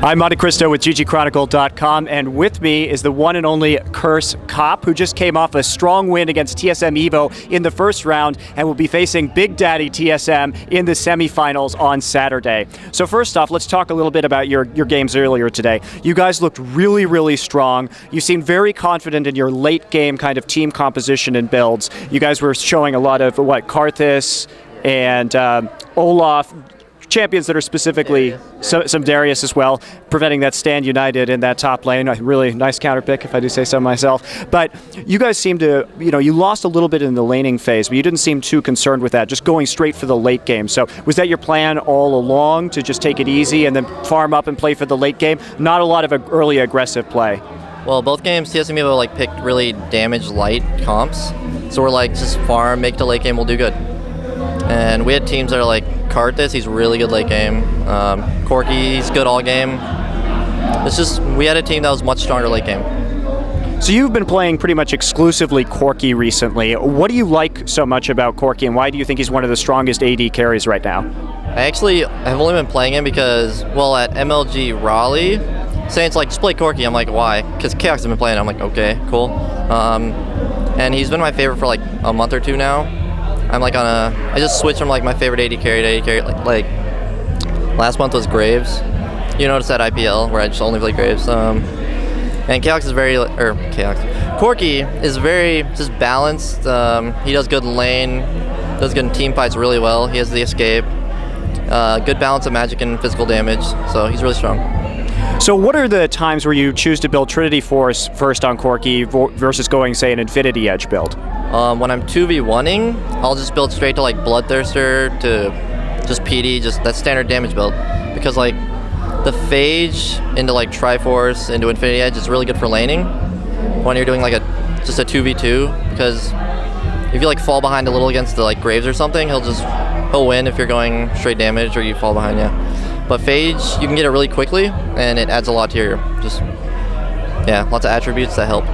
I'm MonteCristo with ggChronicle.com, and with me is the one and only Curse Cop, who just came off a strong win against TSM Evo in the first round and will be facing Big Daddy TSM in the semifinals on Saturday. So first off, let's talk a little bit about your games earlier today. You guys looked really, really strong. You seemed very confident in your late game kind of team composition and builds. You guys were showing a lot of, Karthus and Olaf, champions that are specifically some Darius as well, preventing that stand united in that top lane. A really nice counter pick, if I do say so myself. But you guys seem to, you lost a little bit in the laning phase, but you didn't seem too concerned with that, just going straight for the late game. So was that your plan all along, to just take it easy and then farm up and play for the late game? Not a lot of early aggressive play. Well, both games, TSM Evo picked really damage light comps. So we're just farm, make the late game, we'll do good. And we had teams that are Karthus, he's really good late game. Corki, he's good all game. It's just, we had a team that was much stronger late game. So you've been playing pretty much exclusively Corki recently. What do you like so much about Corki, and why do you think he's one of the strongest AD carries right now? I have only been playing him because, at MLG Raleigh, saying just play Corki, I'm like, why? Because Chaos has been playing, I'm like, okay, cool. And he's been my favorite for a month or two now. I'm I just switched from my favorite AD carry to AD carry. Last month was Graves. You noticed that IPL where I just only play Graves. And Chaos is Corki is very just balanced. He does good in lane, does good in team fights really well. He has the escape, good balance of magic and physical damage. So he's really strong. So what are the times where you choose to build Trinity Force first on Corki versus going, say, an Infinity Edge build? When I'm 2v1ing, I'll just build straight to Bloodthirster to just PD, just that standard damage build. Because the Phage into Triforce into Infinity Edge is really good for laning when you're doing just a 2v2, because if you fall behind a little against the Graves or something, he'll win if you're going straight damage or you fall behind, yeah. But Phage, you can get it really quickly, and it adds a lot to your lots of attributes that help.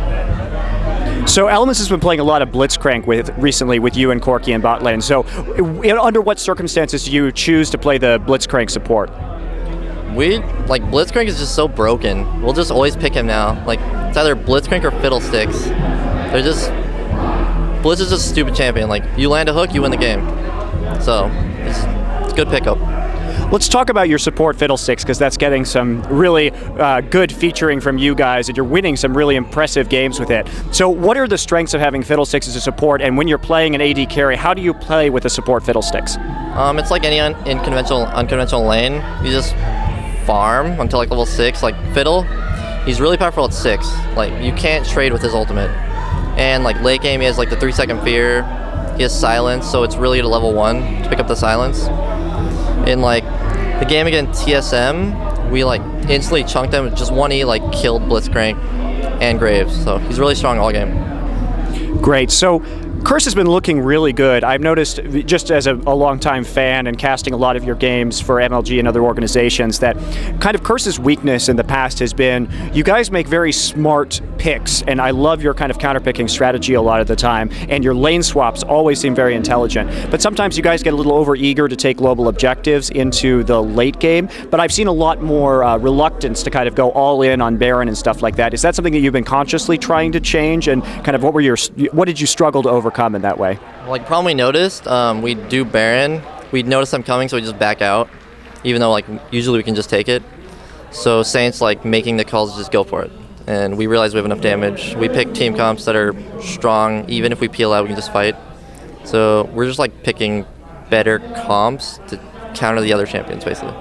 So Elements has been playing a lot of Blitzcrank recently with you and Corki in bot lane. So under what circumstances do you choose to play the Blitzcrank support? Blitzcrank is just so broken. We'll just always pick him now. It's either Blitzcrank or Fiddlesticks. Blitz is just a stupid champion. You land a hook, you win the game. So it's a good pickup. Let's talk about your support Fiddlesticks, because that's getting some really good featuring from you guys, and you're winning some really impressive games with it. So what are the strengths of having Fiddlesticks as a support, and when you're playing an AD carry, how do you play with a support Fiddlesticks? It's like any unconventional lane. You just farm until level 6. Fiddle, he's really powerful at 6. You can't trade with his ultimate. And late game, he has the 3-second fear. He has silence, so it's really to level 1 to pick up the silence. In the game against TSM, we instantly chunked him with just 1E, killed Blitzcrank and Graves. So he's really strong all game. Great. So Curse has been looking really good. I've noticed, just as a longtime fan and casting a lot of your games for MLG and other organizations, that kind of Curse's weakness in the past has been you guys make very smart picks, and I love your kind of counterpicking strategy a lot of the time, and your lane swaps always seem very intelligent. But sometimes you guys get a little over-eager to take global objectives into the late game, but I've seen a lot more reluctance to kind of go all in on Baron and stuff like that. Is that something that you've been consciously trying to change, and kind of what did you struggle to overcome in that way? Probably noticed, we do Baron, we notice them coming, so we just back out, even though usually we can just take it. So Saints making the calls, just go for it. And we realize we have enough damage. We pick team comps that are strong, even if we peel out, we can just fight. So we're just picking better comps to counter the other champions, basically.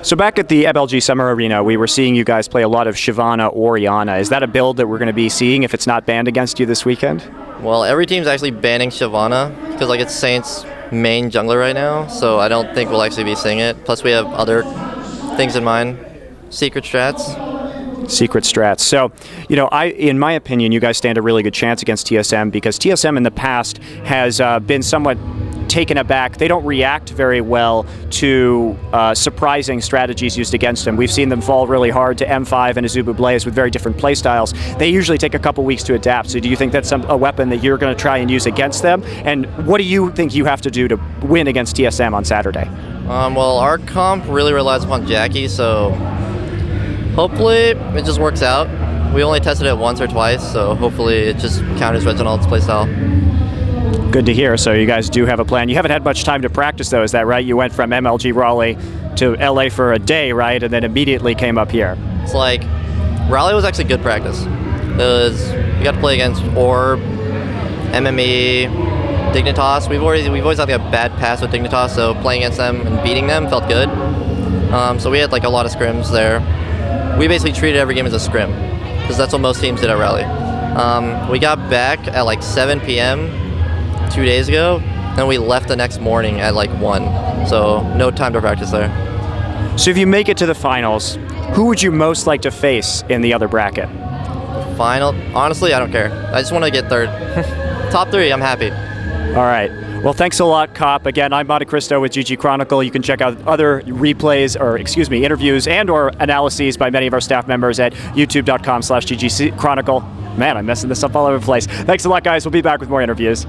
So back at the MLG Summer Arena, we were seeing you guys play a lot of Shyvana or Iana. Is that a build that we're going to be seeing if it's not banned against you this weekend? Well, every team's actually banning Shyvana because it's Saints' main jungler right now, so I don't think we'll actually be seeing it. Plus we have other things in mind, secret strats. So, in my opinion, you guys stand a really good chance against TSM, because TSM in the past has been somewhat taken aback. They don't react very well to surprising strategies used against them. We've seen them fall really hard to M5 and Azubu Blaze with very different playstyles. They usually take a couple weeks to adapt. So do you think that's a weapon that you're going to try and use against them? And what do you think you have to do to win against TSM on Saturday? Well, our comp really relies upon Jackie, so Hopefully, it just works out. We only tested it once or twice, so hopefully it just counters Reginald's playstyle. Good to hear. So you guys do have a plan. You haven't had much time to practice, though, is that right? You went from MLG Raleigh to LA for a day, right? And then immediately came up here. It's like, Raleigh was actually good practice. We got to play against Orb, MME, Dignitas. We've always had like a bad pass with Dignitas, so playing against them and beating them felt good. So we had like a lot of scrims there. We basically treated every game as a scrim, because that's what most teams did at Raleigh. We got back at like 7 p.m. 2 days ago, and we left the next morning at like 1. So no time to practice there. So if you make it to the finals, who would you most like to face in the other bracket? Final? Honestly, I don't care. I just want to get third. Top 3, I'm happy. All right. Well, thanks a lot, Cop. Again, I'm MonteCristo with ggChronicle. You can check out other replays, or interviews and or analyses by many of our staff members at youtube.com/ggChronicle. Man, I'm messing this up all over the place. Thanks a lot, guys. We'll be back with more interviews.